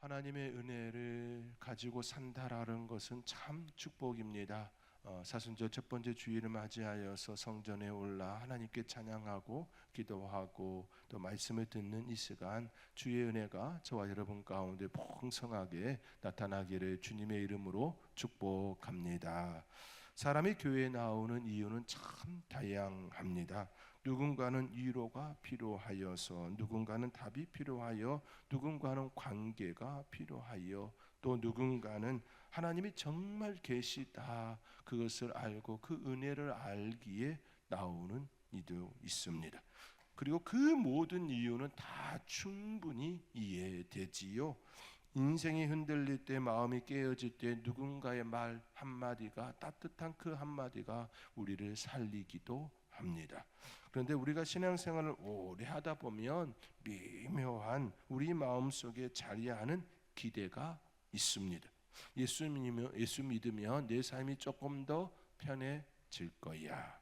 하나님의 은혜를 가지고 산다라는 것은 참 축복입니다. 사순절 첫 번째 주일을 맞이하여서 성전에 올라 하나님께 찬양하고 기도하고 또 말씀을 듣는 이 시간, 주의 은혜가 저와 여러분 가운데 풍성하게 나타나기를 주님의 이름으로 축복합니다. 사람이 교회에 나오는 이유는 참 다양합니다. 누군가는 위로가 필요하여서, 누군가는 답이 필요하여, 누군가는 관계가 필요하여, 또 누군가는 하나님이 정말 계시다 그것을 알고 그 은혜를 알기에 나오는 이도 있습니다. 그리고 그 모든 이유는 다 충분히 이해되지요. 인생이 흔들릴 때, 마음이 깨어질 때 누군가의 말 한마디가, 따뜻한 그 한마디가 우리를 살리기도 합니다. 그런데 우리가 신앙생활을 오래 하다 보면 미묘한 우리 마음속에 자리하는 기대가 있습니다. 예수 믿으면 내 삶이 조금 더 편해질 거야.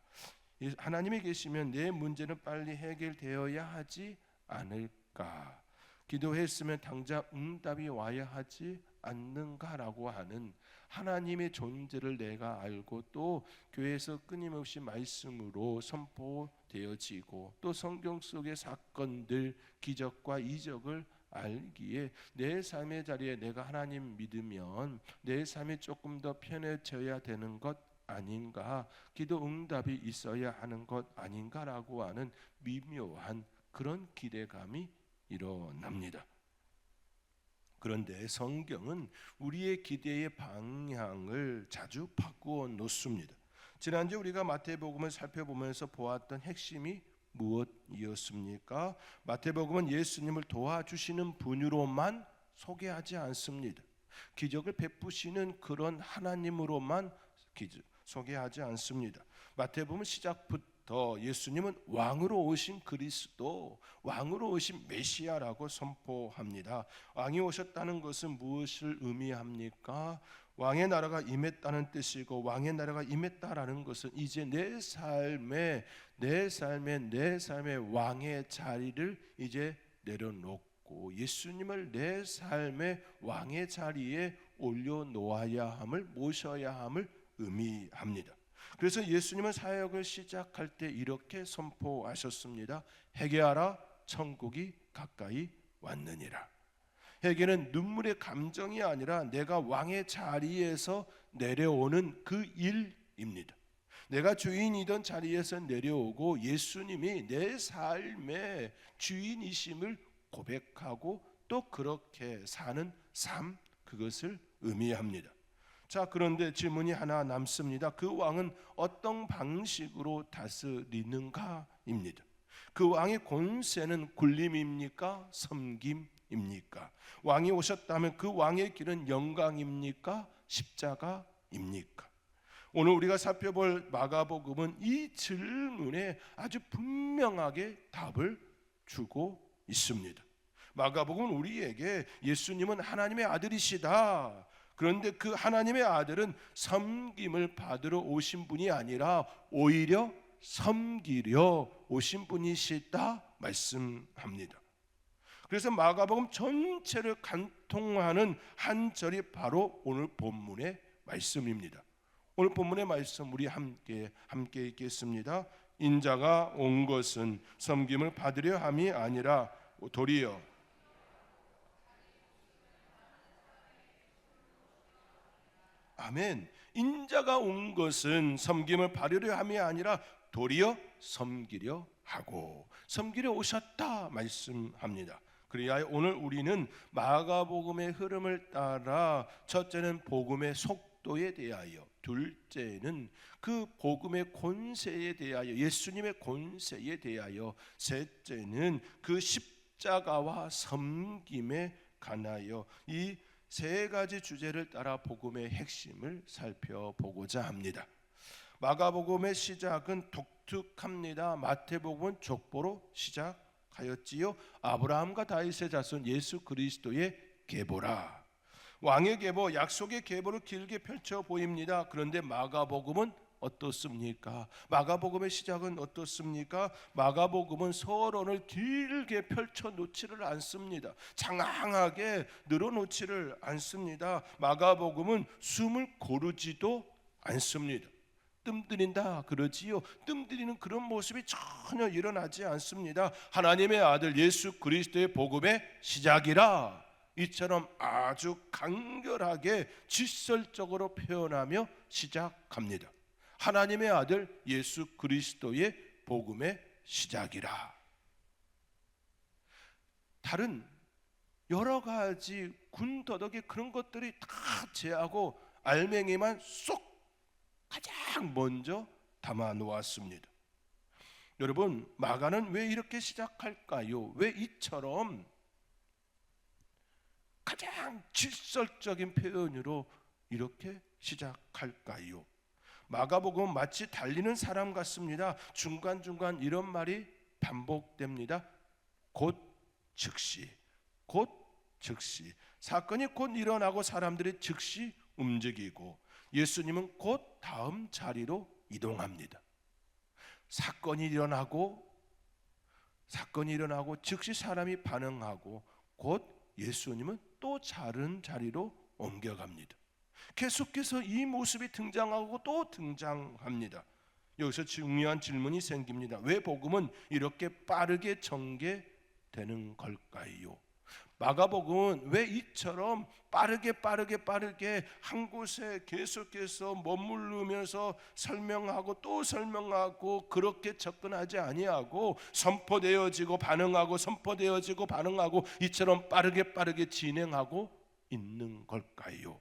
하나님이 계시면 내 문제는 빨리 해결되어야 하지 않을까? 기도했으면 당장 응답이 와야 하지 않는가라고 하는 하나님의 존재를 내가 알고, 또 교회에서 끊임없이 말씀으로 선포되어지고, 또 성경 속의 사건들, 기적과 이적을 알기에 내 삶의 자리에 내가 하나님 믿으면 내 삶이 조금 더 편해져야 되는 것 아닌가, 기도 응답이 있어야 하는 것 아닌가라고 하는 미묘한 그런 기대감이 일어납니다. 그런데 성경은 우리의 기대의 방향을 자주 바꾸어 놓습니다. 지난주 우리가 마태복음을 살펴보면서 보았던 핵심이 무엇이었습니까? 마태복음은 예수님을 도와주시는 분으로만 소개하지 않습니다. 기적을 베푸시는 그런 하나님으로만 소개하지 않습니다. 마태복음 시작부터 예수님은 왕으로 오신 그리스도, 왕으로 오신 메시아라고 선포합니다. 왕이 오셨다는 것은 무엇을 의미합니까? 왕의 나라가 임했다는 뜻이고, 왕의 나라가 임했다라는 것은 이제 내 삶의 왕의 자리를 이제 내려놓고 예수님을 내 삶의 왕의 자리에 올려놓아야 함을, 모셔야 함을 의미합니다. 그래서 예수님은 사역을 시작할 때 이렇게 선포하셨습니다. 회개하라, 천국이 가까이 왔느니라. 회개는 눈물의 감정이 아니라 내가 왕의 자리에서 내려오는 그 일입니다. 내가 주인이던 자리에서 내려오고 예수님이 내 삶의 주인이심을 고백하고 또 그렇게 사는 삶, 그것을 의미합니다. 자, 그런데 질문이 하나 남습니다. 그 왕은 어떤 방식으로 다스리는가입니다. 그 왕의 권세는 군림입니까? 섬김입니까? 왕이 오셨다면 그 왕의 길은 영광입니까? 십자가입니까? 오늘 우리가 살펴볼 마가복음은 이 질문에 아주 분명하게 답을 주고 있습니다. 마가복음은 우리에게 예수님은 하나님의 아들이시다, 그런데 그 하나님의 아들은 섬김을 받으러 오신 분이 아니라 오히려 섬기려 오신 분이시다 말씀합니다. 그래서 마가복음 전체를 관통하는 한 절이 바로 오늘 본문의 말씀입니다. 오늘 본문의 말씀 우리 함께 읽겠습니다. 인자가 온 것은 섬김을 받으려 함이 아니라 도리어 아멘. 인자가 온 것은 섬김을 받으려 함이 아니라 도리어 섬기려 하고, 섬기려 오셨다 말씀합니다. 그래야 오늘 우리는 마가복음의 흐름을 따라 첫째는 복음의 속도에 대하여, 둘째는 그 복음의 권세에 대하여, 예수님의 권세에 대하여, 셋째는 그 십자가와 섬김에 관하여 이 세 가지 주제를 따라 복음의 핵심을 살펴보고자 합니다. 마가복음의 시작은 독특합니다. 마태복음은 족보로 시작하였지요. 아브라함과 다윗의 자손 예수 그리스도의 계보라. 왕의 계보, 약속의 계보를 길게 펼쳐 보입니다. 그런데 마가복음은 어떻습니까? 마가복음의 시작은 어떻습니까? 마가복음은 서론을 길게 펼쳐놓지를 않습니다. 장황하게 늘어놓지를 않습니다. 마가복음은 숨을 고르지도 않습니다. 뜸들인다 그러지요. 뜸들이는 그런 모습이 전혀 일어나지 않습니다. 하나님의 아들 예수 그리스도의 복음의 시작이라 이처럼 아주 간결하게 직설적으로 표현하며 시작합니다. 하나님의 아들 예수 그리스도의 복음의 시작이라. 다른 여러 가지 군더더기 그런 것들이 다 제하고 알맹이만 쏙 가장 먼저 담아 놓았습니다. 여러분, 마가는 왜 이렇게 시작할까요? 왜 이처럼 가장 직설적인 표현으로 이렇게 시작할까요? 마가복음은 마치 달리는 사람 같습니다. 중간중간 이런 말이 반복됩니다. 곧 즉시, 곧 즉시. 사건이 곧 일어나고 사람들이 즉시 움직이고 예수님은 곧 다음 자리로 이동합니다. 사건이 일어나고 즉시 사람이 반응하고 곧 예수님은 또 다른 자리로 옮겨갑니다. 계속해서 이 모습이 등장하고 또 등장합니다. 여기서 중요한 질문이 생깁니다. 왜 복음은 이렇게 빠르게 전개되는 걸까요? 마가복음은 왜 이처럼 빠르게 한 곳에 계속해서 머무르면서 설명하고 또 설명하고 그렇게 접근하지 아니하고 선포되어지고 반응하고 선포되어지고 반응하고 이처럼 빠르게 진행하고 있는 걸까요?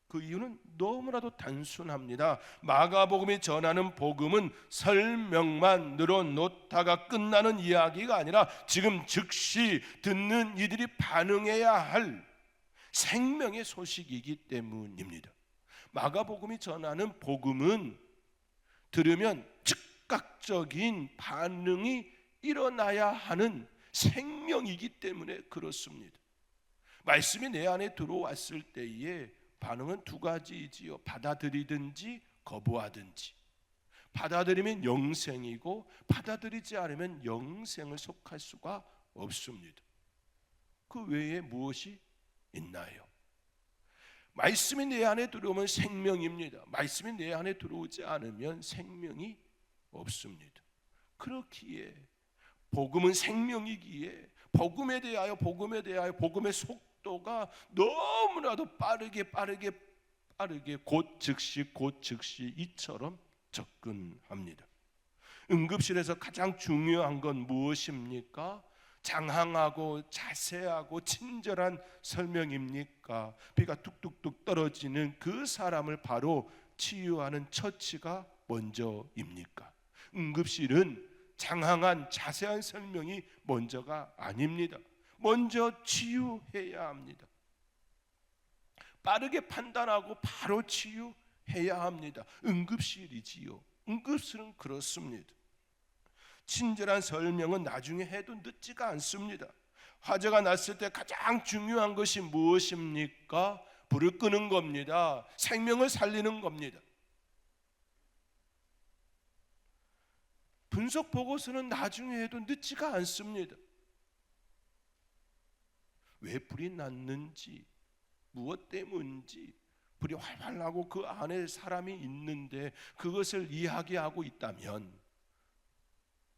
그 이유는 너무나도 단순합니다. 마가복음이 전하는 복음은 설명만 늘어놓다가 끝나는 이야기가 아니라 지금 즉시 듣는 이들이 반응해야 할 생명의 소식이기 때문입니다. 마가복음이 전하는 복음은 들으면 즉각적인 반응이 일어나야 하는 생명이기 때문에 그렇습니다. 말씀이 내 안에 들어왔을 때에 반응은 두 가지이지요. 받아들이든지 거부하든지. 받아들이면 영생이고 받아들이지 않으면 영생을 속할 수가 없습니다. 그 외에 무엇이 있나요? 말씀이 내 안에 들어오면 생명입니다. 말씀이 내 안에 들어오지 않으면 생명이 없습니다. 그렇기에 복음은 생명이기에 복음에 대하여 복음의 속도가 너무나도 빠르게 곧 즉시 이처럼 접근합니다. 응급실에서 가장 중요한 건 무엇입니까? 장황하고 자세하고 친절한 설명입니까? 비가 뚝뚝뚝 떨어지는 그 사람을 바로 치유하는 처치가 먼저입니까? 응급실은 장황한 자세한 설명이 먼저가 아닙니다. 먼저 치유해야 합니다. 빠르게 판단하고 바로 치유해야 합니다. 응급실이지요. 응급실은 그렇습니다. 친절한 설명은 나중에 해도 늦지가 않습니다. 화재가 났을 때 가장 중요한 것이 무엇입니까? 불을 끄는 겁니다. 생명을 살리는 겁니다. 분석 보고서는 나중에 해도 늦지가 않습니다. 왜 불이 났는지, 무엇 때문인지, 불이 활활 나고 그 안에 사람이 있는데 그것을 이야기하고 있다면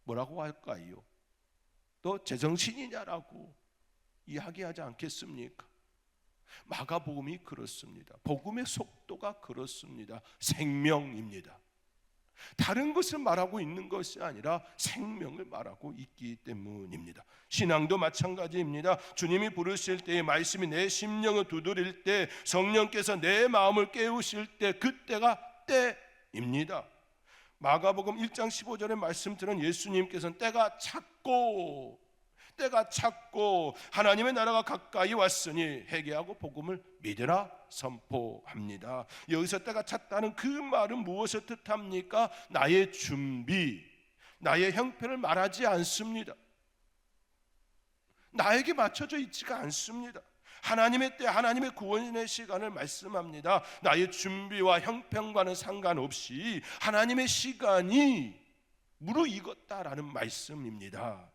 뭐라고 할까요? 너 제정신이냐라고 이야기하지 않겠습니까? 마가복음이 그렇습니다. 복음의 속도가 그렇습니다. 생명입니다. 다른 것을 말하고 있는 것이 아니라 생명을 말하고 있기 때문입니다. 신앙도 마찬가지입니다. 주님이 부르실 때의 말씀이 내 심령을 두드릴 때, 성령께서 내 마음을 깨우실 때, 그때가 때입니다. 마가복음 1장 15절의 말씀처럼 예수님께서는 때가 찼고 하나님의 나라가 가까이 왔으니 회개하고 복음을 믿으라 선포합니다. 여기서 때가 찼다는 그 말은 무엇을 뜻합니까? 나의 준비, 나의 형편을 말하지 않습니다. 나에게 맞춰져 있지가 않습니다. 하나님의 때, 하나님의 구원의 시간을 말씀합니다. 나의 준비와 형편과는 상관없이 하나님의 시간이 무르익었다라는 말씀입니다.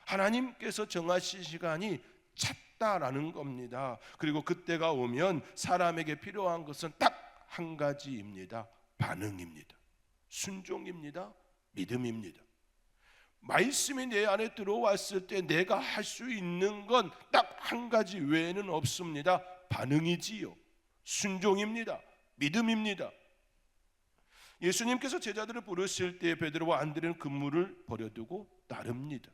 하나님께서 정하신 시간이 찼다라는 겁니다. 그리고 그때가 오면 사람에게 필요한 것은 딱 한 가지입니다. 반응입니다. 순종입니다. 믿음입니다. 말씀이 내 안에 들어왔을 때 내가 할 수 있는 건 딱 한 가지 외에는 없습니다. 반응이지요. 순종입니다. 믿음입니다. 예수님께서 제자들을 부르실 때 베드로와 안드레는 그물을 버려두고 따릅니다.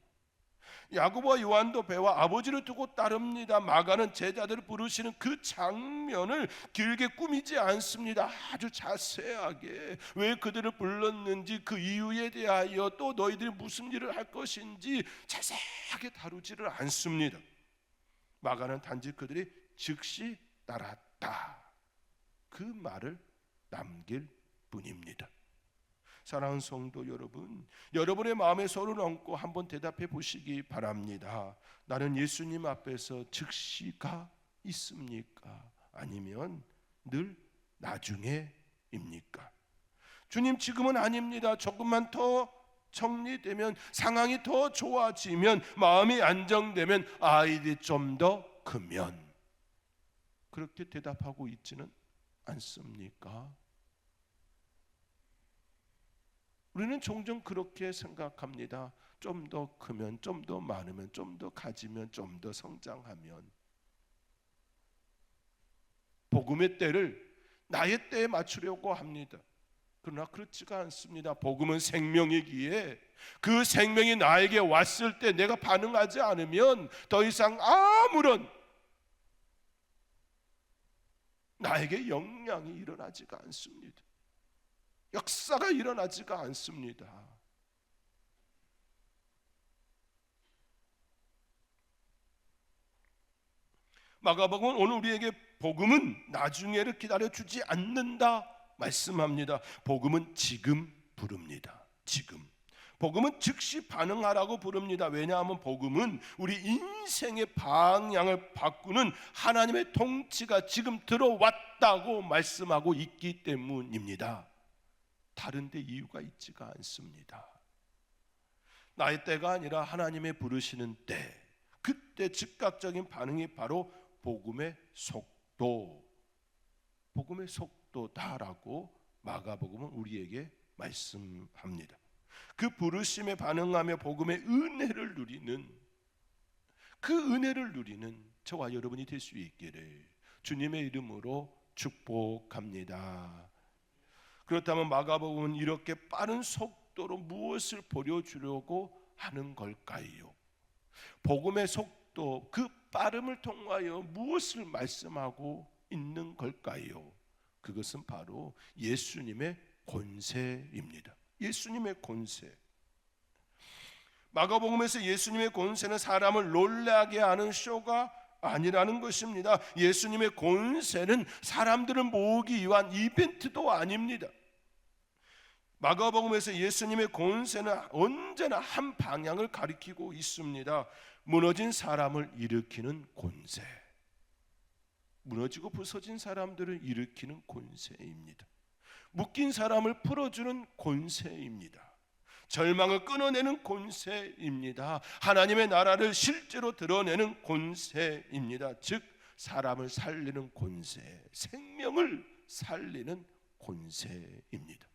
야고보와 요한도 배와 아버지를 두고 따릅니다. 마가는 제자들을 부르시는 그 장면을 길게 꾸미지 않습니다. 아주 자세하게 왜 그들을 불렀는지, 그 이유에 대하여 또 너희들이 무슨 일을 할 것인지 자세하게 다루지를 않습니다. 마가는 단지 그들이 즉시 따랐다, 그 말을 남길 뿐입니다. 사랑하는 성도 여러분, 여러분의 마음에 손을 얹고 한번 대답해 보시기 바랍니다. 나는 예수님 앞에서 즉시가 있습니까? 아니면 늘 나중에입니까? 주님, 지금은 아닙니다. 조금만 더 정리되면, 상황이 더 좋아지면, 마음이 안정되면, 아이들이 좀 더 크면, 그렇게 대답하고 있지는 않습니까? 우리는 종종 그렇게 생각합니다. 좀 더 크면, 좀 더 많으면, 좀 더 가지면, 좀 더 성장하면. 복음의 때를 나의 때에 맞추려고 합니다. 그러나 그렇지가 않습니다. 복음은 생명이기에 그 생명이 나에게 왔을 때 내가 반응하지 않으면 더 이상 아무런 나에게 영향이 일어나지가 않습니다. 역사가 일어나지가 않습니다. 마가복음은 오늘 우리에게 복음은 나중에를 기다려주지 않는다 말씀합니다. 복음은 지금 부릅니다. 지금. 복음은 즉시 반응하라고 부릅니다. 왜냐하면 복음은 우리 인생의 방향을 바꾸는 하나님의 통치가 지금 들어왔다고 말씀하고 있기 때문입니다. 다른 데 이유가 있지가 않습니다. 나의 때가 아니라 하나님의 부르시는 때, 그때 즉각적인 반응이 바로 복음의 속도, 복음의 속도다라고 마가복음은 우리에게 말씀합니다. 그 부르심에 반응하며 복음의 은혜를 누리는, 그 은혜를 누리는 저와 여러분이 될 수 있기를 주님의 이름으로 축복합니다. 그렇다면 마가복음은 이렇게 빠른 속도로 무엇을 보여주려고 하는 걸까요? 복음의 속도, 그 빠름을 통하여 무엇을 말씀하고 있는 걸까요? 그것은 바로 예수님의 권세입니다. 예수님의 권세. 마가복음에서 예수님의 권세는 사람을 놀라게 하는 쇼가 아니라는 것입니다. 예수님의 권세는 사람들을 모으기 위한 이벤트도 아닙니다. 마가복음에서 예수님의 권세는 언제나 한 방향을 가리키고 있습니다. 무너진 사람을 일으키는 권세, 무너지고 부서진 사람들을 일으키는 권세입니다. 묶인 사람을 풀어주는 권세입니다. 절망을 끊어내는 권세입니다. 하나님의 나라를 실제로 드러내는 권세입니다. 즉 사람을 살리는 권세, 생명을 살리는 권세입니다.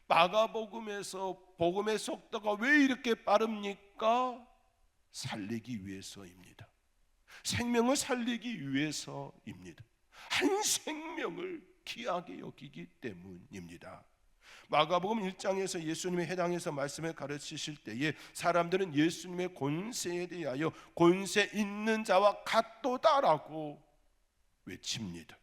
마가복음에서 복음의 속도가 왜 이렇게 빠릅니까? 살리기 위해서입니다. 생명을 살리기 위해서입니다. 한 생명을 귀하게 여기기 때문입니다. 마가복음 1장에서 예수님의 해당해서 말씀을 가르치실 때에 사람들은 예수님의 권세에 대하여 권세 있는 자와 같도다라고 외칩니다.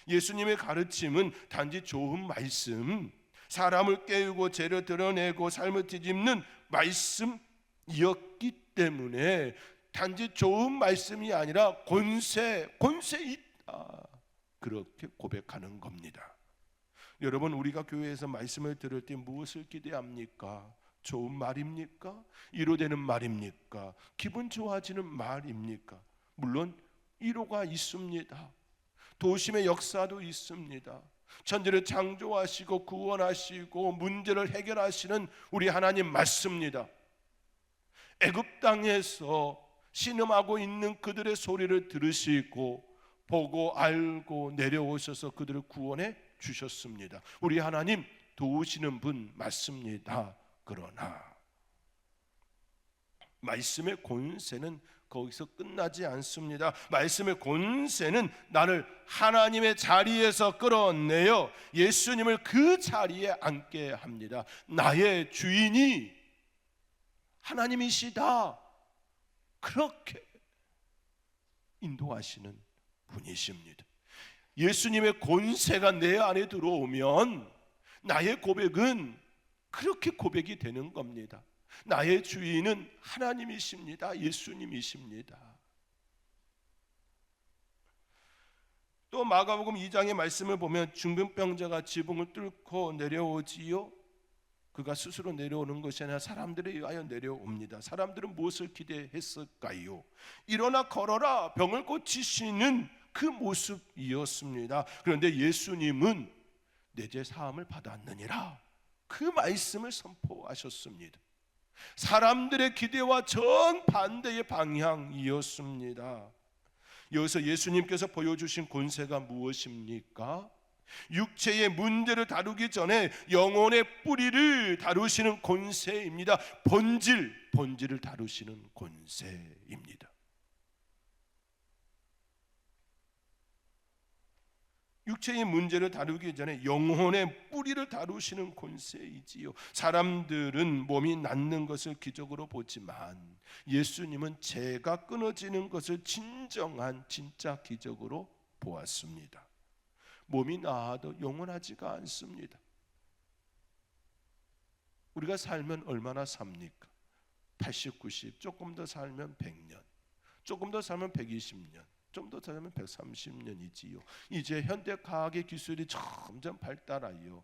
예수님의 가르침은 단지 좋은 말씀, 사람을 깨우고 죄를 드러내고 삶을 뒤집는 말씀이었기 때문에 단지 좋은 말씀이 아니라 권세 있다, 그렇게 고백하는 겁니다. 여러분, 우리가 교회에서 말씀을 들을 때 무엇을 기대합니까? 좋은 말입니까? 위로되는 말입니까? 기분 좋아지는 말입니까? 물론 위로가 있습니다. 도심의 역사도 있습니다. 천지를 창조하시고 구원하시고 문제를 해결하시는 우리 하나님 맞습니다. 애굽 땅에서 신음하고 있는 그들의 소리를 들으시고 보고 알고 내려오셔서 그들을 구원해 주셨습니다. 우리 하나님 도우시는 분 맞습니다. 그러나 말씀의 권세는 거기서 끝나지 않습니다. 말씀의 권세는 나를 하나님의 자리에서 끌어내어 예수님을 그 자리에 앉게 합니다. 나의 주인이 하나님이시다, 그렇게 인도하시는 분이십니다. 예수님의 권세가 내 안에 들어오면 나의 고백은 그렇게 고백이 되는 겁니다. 나의 주인은 하나님이십니다. 예수님이십니다. 또 마가복음 2장의 말씀을 보면 중풍병자가 지붕을 뚫고 내려오지요. 그가 스스로 내려오는 것이 아니라 사람들에 의하여 내려옵니다. 사람들은 무엇을 기대했을까요? 일어나 걸어라, 병을 고치시는 그 모습이었습니다. 그런데 예수님은 내 죄 사함을 받았느니라, 그 말씀을 선포하셨습니다. 사람들의 기대와 정반대의 방향이었습니다. 여기서 예수님께서 보여주신 권세가 무엇입니까? 육체의 문제를 다루기 전에 영혼의 뿌리를 다루시는 권세입니다. 본질을 다루시는 권세입니다. 육체의 문제를 다루기 전에 영혼의 뿌리를 다루시는 권세이지요. 사람들은 몸이 낫는 것을 기적으로 보지만 예수님은 죄가 끊어지는 것을 진짜 기적으로 보았습니다. 몸이 나아도 영원하지가 않습니다. 우리가 살면 얼마나 삽니까? 80, 90, 조금 더 살면 100년, 조금 더 살면 120년, 좀 더 살면 130년이지요. 이제 현대과학의 기술이 점점 발달하여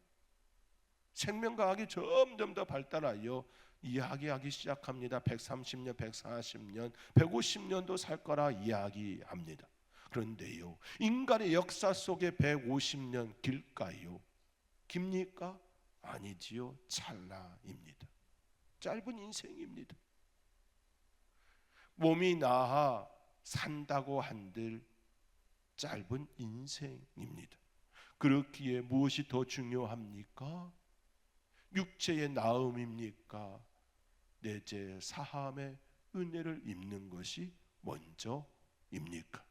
생명과학이 점점 더 발달하여 이야기하기 시작합니다. 130년, 140년, 150년도 살 거라 이야기합니다. 그런데요, 인간의 역사 속에 150년 길까요? 깁니까? 아니지요. 찰나입니다. 짧은 인생입니다. 몸이 나아 산다고 한들 짧은 인생입니다. 그렇기에 무엇이 더 중요합니까? 육체의 나음입니까? 내 죄 사함의 은혜를 입는 것이 먼저입니까?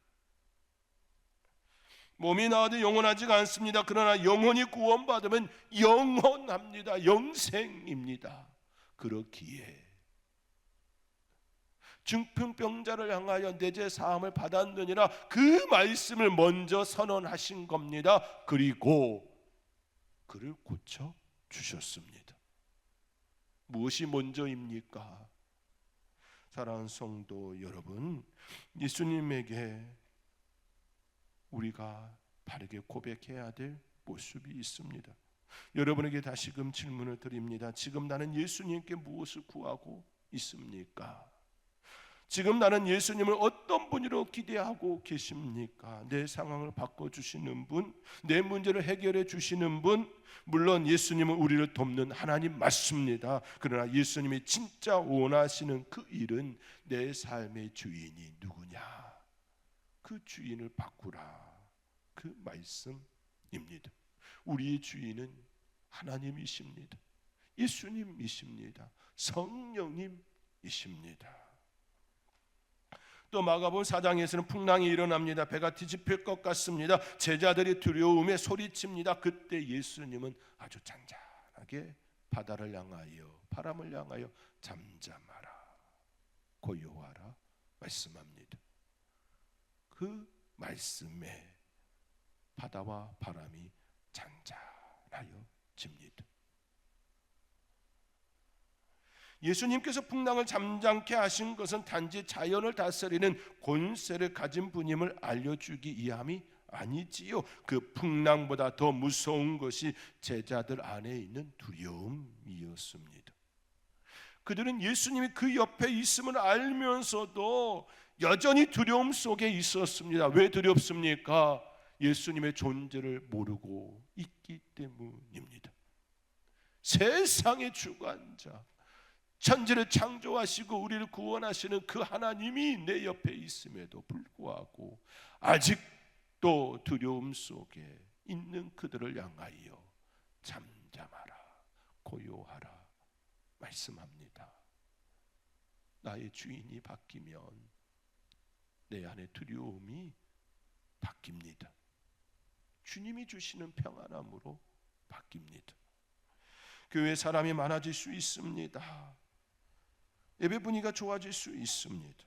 몸이 나아도 영원하지가 않습니다. 그러나 영혼이 구원받으면 영원합니다. 영생입니다. 그렇기에 중풍병자를 향하여 내 죄 사함을 받았느니라, 그 말씀을 먼저 선언하신 겁니다. 그리고 그를 고쳐 주셨습니다. 무엇이 먼저입니까? 사랑하는 성도 여러분, 예수님에게 우리가 바르게 고백해야 될 모습이 있습니다. 여러분에게 다시금 질문을 드립니다. 지금 나는 예수님께 무엇을 구하고 있습니까? 지금 나는 예수님을 어떤 분으로 기대하고 계십니까? 내 상황을 바꿔주시는 분, 내 문제를 해결해 주시는 분, 물론 예수님은 우리를 돕는 하나님 맞습니다. 그러나 예수님이 진짜 원하시는 그 일은 내 삶의 주인이 누구냐? 그 주인을 바꾸라, 그 말씀입니다. 우리의 주인은 하나님이십니다. 예수님이십니다. 성령님이십니다. 또 마가복음 4장에서는 풍랑이 일어납니다. 배가 뒤집힐 것 같습니다. 제자들이 두려움에 소리칩니다. 그때 예수님은 아주 잔잔하게 바다를 향하여, 바람을 향하여 잠잠하라, 고요하라 말씀합니다. 그 말씀에 바다와 바람이 잔잔하여집니다. 예수님께서 풍랑을 잠잠케 하신 것은 단지 자연을 다스리는 권세를 가진 분임을 알려주기 위함이 아니지요. 그 풍랑보다 더 무서운 것이 제자들 안에 있는 두려움이었습니다. 그들은 예수님이 그 옆에 있음을 알면서도 여전히 두려움 속에 있었습니다. 왜 두렵습니까? 예수님의 존재를 모르고 있기 때문입니다. 세상의 주관자, 천지를 창조하시고 우리를 구원하시는 그 하나님이 내 옆에 있음에도 불구하고 아직도 두려움 속에 있는 그들을 향하여 잠잠하라, 고요하라 말씀합니다. 나의 주인이 바뀌면 내 안에 두려움이 바뀝니다. 주님이 주시는 평안함으로 바뀝니다. 교회에 사람이 많아질 수 있습니다. 예배 분위기가 좋아질 수 있습니다.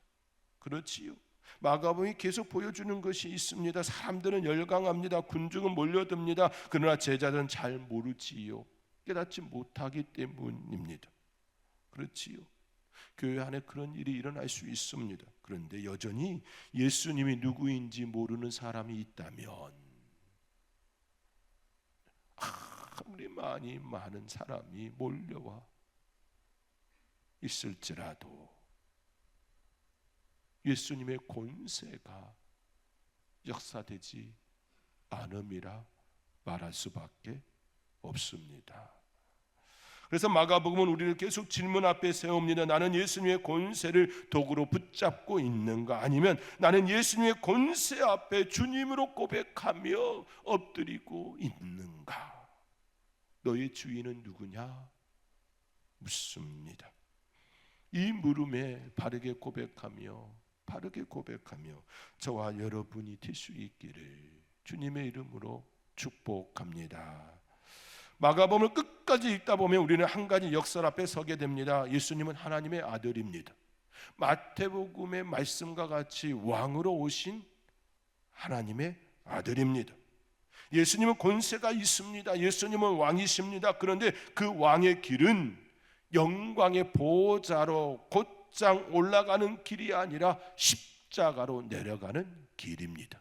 그렇지요. 마가복음이 계속 보여주는 것이 있습니다. 사람들은 열광합니다. 군중은 몰려듭니다. 그러나 제자들은 잘 모르지요. 깨닫지 못하기 때문입니다. 그렇지요. 교회 안에 그런 일이 일어날 수 있습니다. 그런데 여전히 예수님이 누구인지 모르는 사람이 있다면, 아무리 많은 사람이 몰려와 있을지라도 예수님의 권세가 역사되지 않음이라 말할 수밖에 없습니다. 그래서 마가복음은 우리를 계속 질문 앞에 세웁니다. 나는 예수님의 권세를 도구로 붙잡고 있는가? 아니면 나는 예수님의 권세 앞에 주님으로 고백하며 엎드리고 있는가? 너의 주인은 누구냐? 묻습니다. 이 물음에 바르게 고백하며 저와 여러분이 될 수 있기를 주님의 이름으로 축복합니다. 마가복음을 끝까지 읽다 보면 우리는 한 가지 역설 앞에 서게 됩니다. 예수님은 하나님의 아들입니다. 마태복음의 말씀과 같이 왕으로 오신 하나님의 아들입니다. 예수님은 권세가 있습니다. 예수님은 왕이십니다. 그런데 그 왕의 길은 영광의 보호자로 곧장 올라가는 길이 아니라 십자가로 내려가는 길입니다.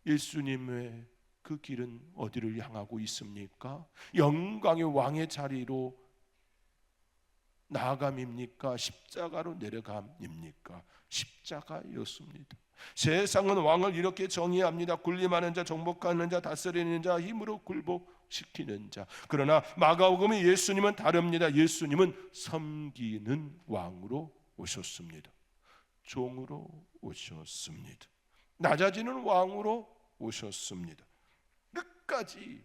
예수님의 그 길은 어디를 향하고 있습니까? 영광의 왕의 자리로 나아감입니까? 십자가로 내려감입니까? 십자가였습니다. 세상은 왕을 이렇게 정의합니다. 군림하는 자, 정복하는 자, 다스리는 자, 힘으로 굴복시키는 자. 그러나 마가복음의 예수님은 다릅니다. 예수님은 섬기는 왕으로 오셨습니다. 종으로 오셨습니다. 낮아지는 왕으로 오셨습니다. 끝까지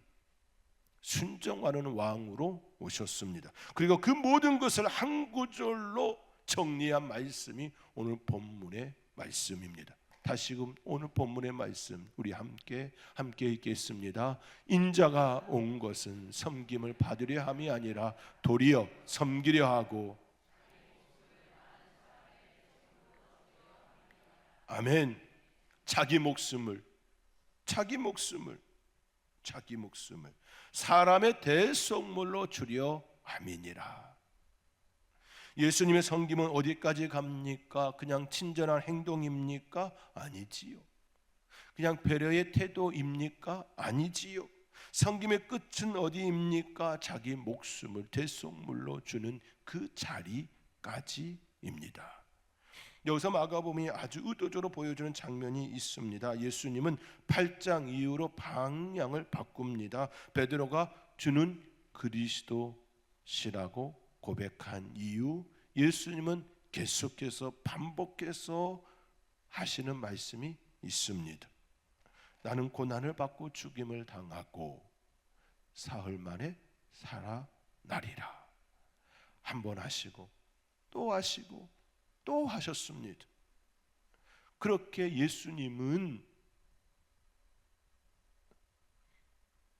순종하는 왕으로 오셨습니다. 그리고 그 모든 것을 한 구절로 정리한 말씀이 오늘 본문의 말씀입니다. 다시금 오늘 본문의 말씀 우리 함께 읽겠습니다. 인자가 온 것은 섬김을 받으려 함이 아니라 도리어 섬기려 하고, 아멘. 자기 목숨을 사람의 대속물로 주려 함이니라. 예수님의 섬김은 어디까지 갑니까? 그냥 친절한 행동입니까? 아니지요. 그냥 배려의 태도입니까? 아니지요. 섬김의 끝은 어디입니까? 자기 목숨을 대속물로 주는 그 자리까지입니다. 여기서 마가복음이 아주 의도적으로 보여주는 장면이 있습니다. 예수님은 8장 이후로 방향을 바꿉니다. 베드로가 주는 그리스도시라고 고백한 이후 예수님은 계속해서 반복해서 하시는 말씀이 있습니다. 나는 고난을 받고 죽임을 당하고 사흘 만에 살아나리라. 한 번 하시고 또 하시고 또 하셨습니다. 그렇게 예수님은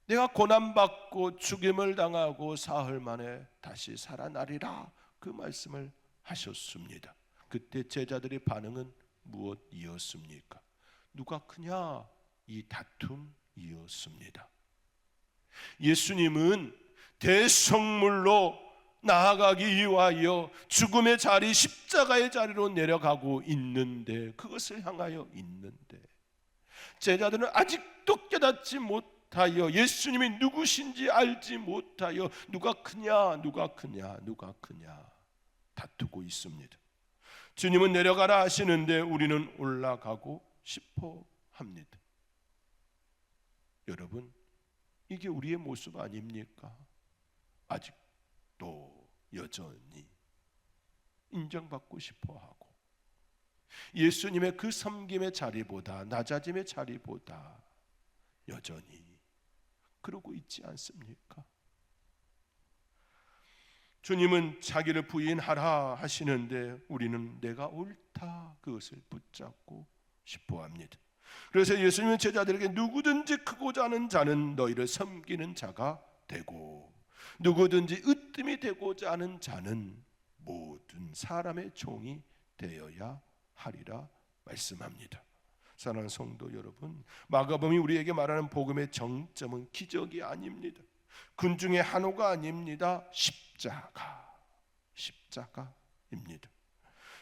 내가 고난받고 죽임을 당하고 사흘 만에 다시 살아나리라 그 말씀을 하셨습니다. 그때 제자들의 반응은 무엇이었습니까? 누가 크냐? 이 다툼이었습니다. 예수님은 대성물로 나아가기 위하여 죽음의 자리, 십자가의 자리로 내려가고 있는데, 그것을 향하여 있는데 제자들은 아직도 깨닫지 못하여 예수님이 누구신지 알지 못하여 누가 크냐 다투고 있습니다. 주님은 내려가라 하시는데 우리는 올라가고 싶어 합니다. 여러분, 이게 우리의 모습 아닙니까? 아직도 여전히 인정받고 싶어 하고 예수님의 그 섬김의 자리보다, 낮아짐의 자리보다 여전히 그러고 있지 않습니까? 주님은 자기를 부인하라 하시는데 우리는 내가 옳다 그것을 붙잡고 싶어 합니다. 그래서 예수님은 제자들에게 누구든지 크고자 하는 자는 너희를 섬기는 자가 되고 누구든지 으뜸이 되고자 하는 자는 모든 사람의 종이 되어야 하리라 말씀합니다. 사랑하는 성도 여러분, 마가복음이 우리에게 말하는 복음의 정점은 기적이 아닙니다. 군중의 한호가 아닙니다. 십자가입니다.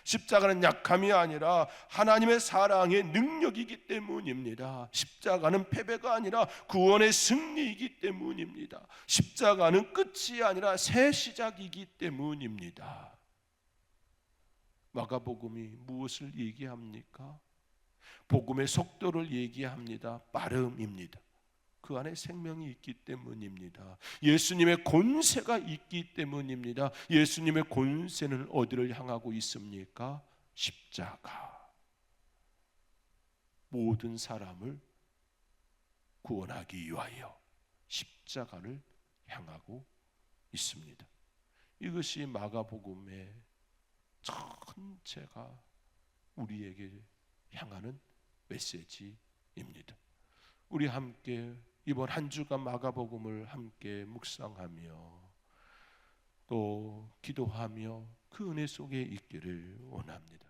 십자가는 약함이 아니라 하나님의 사랑의 능력이기 때문입니다. 십자가는 패배가 아니라 구원의 승리이기 때문입니다. 십자가는 끝이 아니라 새 시작이기 때문입니다. 마가복음이 무엇을 얘기합니까? 복음의 속도를 얘기합니다. 빠름입니다. 그 안에 생명이 있기 때문입니다. 예수님의 권세가 있기 때문입니다. 예수님의 권세는 어디를 향하고 있습니까? 십자가. 모든 사람을 구원하기 위하여 십자가를 향하고 있습니다. 이것이 마가복음의 전체가 우리에게 향하는 메시지입니다. 우리 함께 이번 한 주간 마가복음을 함께 묵상하며 또 기도하며 그 은혜 속에 있기를 원합니다.